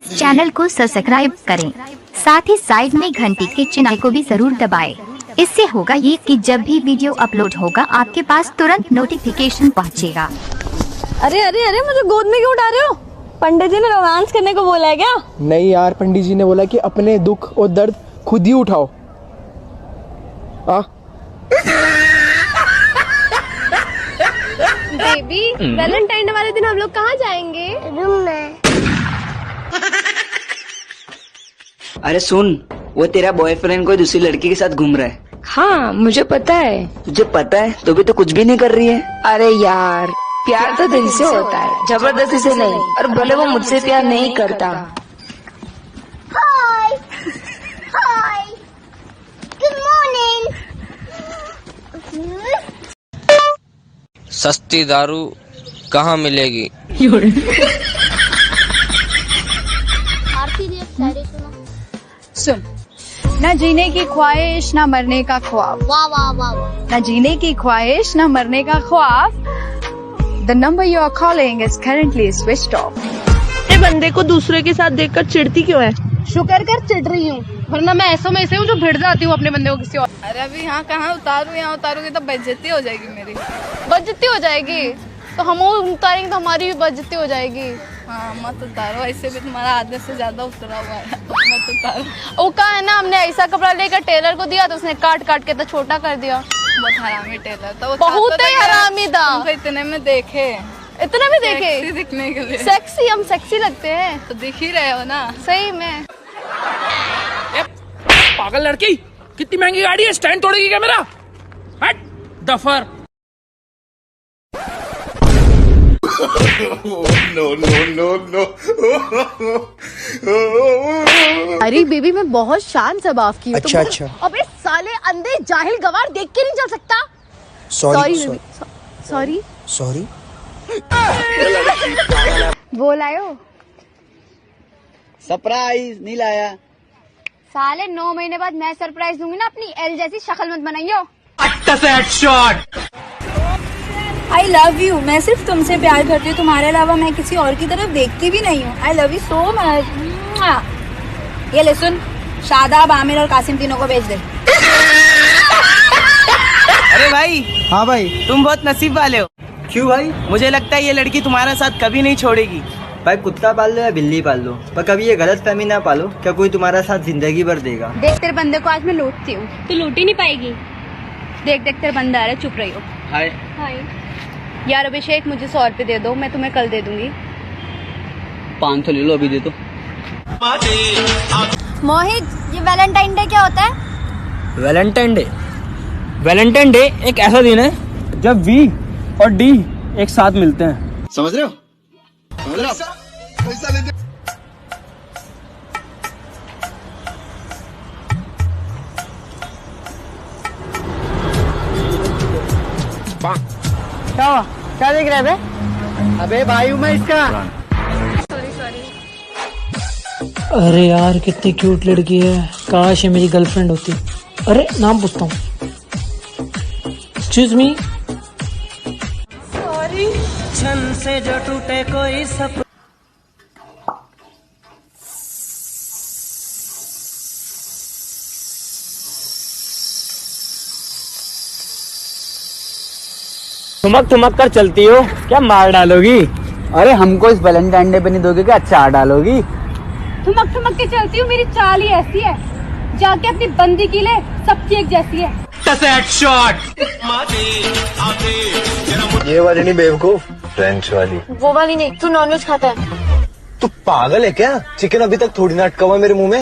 Channel को subscribe करें, साथ ही साइड में घंटी के चिन्ह को भी जरूर दबाएं। इससे होगा ये कि जब भी वीडियो अपलोड होगा आपके पास तुरंत नोटिफिकेशन पहुंचेगा। अरे अरे अरे मुझे गोद में क्यों उठा रहे हो? पंडित जी ने रोमांस करने को बोला है क्या? नहीं यार, पंडित जी ने बोला कि अपने दुख और दर्द खुद ही उठाओ। बेबी, वैलेंटाइन वाले दिन हम लोग कहाँ जाएंगे? रूम में। अरे सुन, वो तेरा बॉयफ्रेंड कोई दूसरी लड़की के साथ घूम रहा है। हाँ मुझे पता है। तुझे पता है तो भी तो कुछ भी नहीं कर रही है। अरे यार, प्यार तो दिल से होता है, जबरदस्ती से नहीं। और भले वो मुझसे प्यार नहीं करता। हाय हाय, गुड मॉर्निंग। सस्ती दारू कहाँ मिलेगी? आरती जी शायरी सुनो। सुन, न जीने की ख्वाहिश न मरने का ख्वाब। वाह वाह वाह वाह। न जीने की ख्वाहिश न मरने का ख्वाब। The number you are calling is currently switched off. ये बंदे को दूसरे के साथ देखकर चिढ़ती क्यों है? शुक्र कर चिढ़ रही हूँ, वरना मैं ऐसा में ऐसे हूँ जो भिड़ जाती हूँ अपने बंदे को किसी और। अरे अभी यहाँ कहाँ उतारू, यहाँ उतारूंगी तो बेइज्जती हो जाएगी मेरी। बेइज्जती हो जाएगी तो हम उतारेंगे तो हमारी भी बेइज्जती हो जाएगी। हाँ मत उतारो, ऐसे भी तुम्हारा आधे से ज्यादा उतरा हुआ है, मत उतारो। वो कहा है ना, हमने ऐसा कपड़ा लेकर टेलर को दिया तो उसने काट काट के तो छोटा कर दिया। बहुत हरामी टेलर था वो, बहुत ही हरामी था। तुमको इतने में देखे, इतने में देखे सेक्सी दिखने के लिए। सेक्सी, हम सेक्सी लगते हैं तो दिख ही रहे हो ना। सही में। पागल लड़की, कितनी महंगी गाड़ी है, स्टैंड तोड़ेगी क्या मेरा? हट दफर। अरे बेबी, मैं बहुत शांत स्वभाव की हूँ। अच्छा अच्छा। अबे साले अंधे जाहिल गवार देख के नहीं चल सकता। Sorry sorry sorry. वो लायो। सरप्राइज नहीं लाया। साले 9 महीने बाद मैं सरप्राइज दूंगी ना, अपनी एल जैसी शक्ल मत बनाइयो। I love you. मैं सिर्फ तुमसे प्यार करती हूँ, तुम्हारे अलावा मैं किसी और की तरफ देखती भी नहीं हूँ। I love you so much. ये ले सुन, शादाब, आमिर और कासिम तीनों को भेज दे। अरे भाई। हाँ भाई। तुम बहुत नसीब वाले हो। क्यों भाई? मुझे लगता है ये लड़की तुम्हारा साथ कभी नहीं छोड़ेगी। भाई कुत्ता पाल लो या बिल्ली पाल लो, पर कभी ये गलत फहमी ना पालो, क्या कोई तुम्हारा साथ जिंदगी भर देगा। देख तेरे बंदे को आज मैं लूटती हूँ। तू लूट ही नहीं पाएगी। देख देख तेरे बंदा आ रहा है, चुप रही हो। हाय। हाय यार अभिषेक, मुझे 100 रुपए दे दो, मैं तुम्हें कल दे दूंगी। 500 ले लो, अभी दे दो। मोहित, ये वैलेंटाइन डे क्या होता है? वैलेंटाइन डे, वैलेंटाइन डे एक ऐसा दिन है जब वी और डी एक साथ मिलते हैं। समझ रहे हो? समझ रहे हो? क्या हुआ? क्या देख रहे थे? अबे भाई हूँ मैं इसका। अरे यार कितनी क्यूट लड़की है, काश ये मेरी गर्लफ्रेंड होती। अरे नाम पूछता हूँ। Excuse me. छन से जो टूटे कोई सपना। ठुमक ठुमक कर चलती हो, क्या मार डालोगी? अरे हमको इस वैलेंटाइन डे पे नहीं दोगे क्या? अचार डालोगी? ठुमक ठुमक के चलती हूँ, मेरी चाल ही ऐसी है। जाके अपनी बंदी की ले, सबकी एक जैसी है। ये वाली नहीं बेवकूफ, फ्रेंच वाली। वो वाली नहीं। तू नॉनवेज खाता है? तू पागल है क्या? चिकन अभी तक थोड़ी ना अटका हुआ मेरे मुंह में।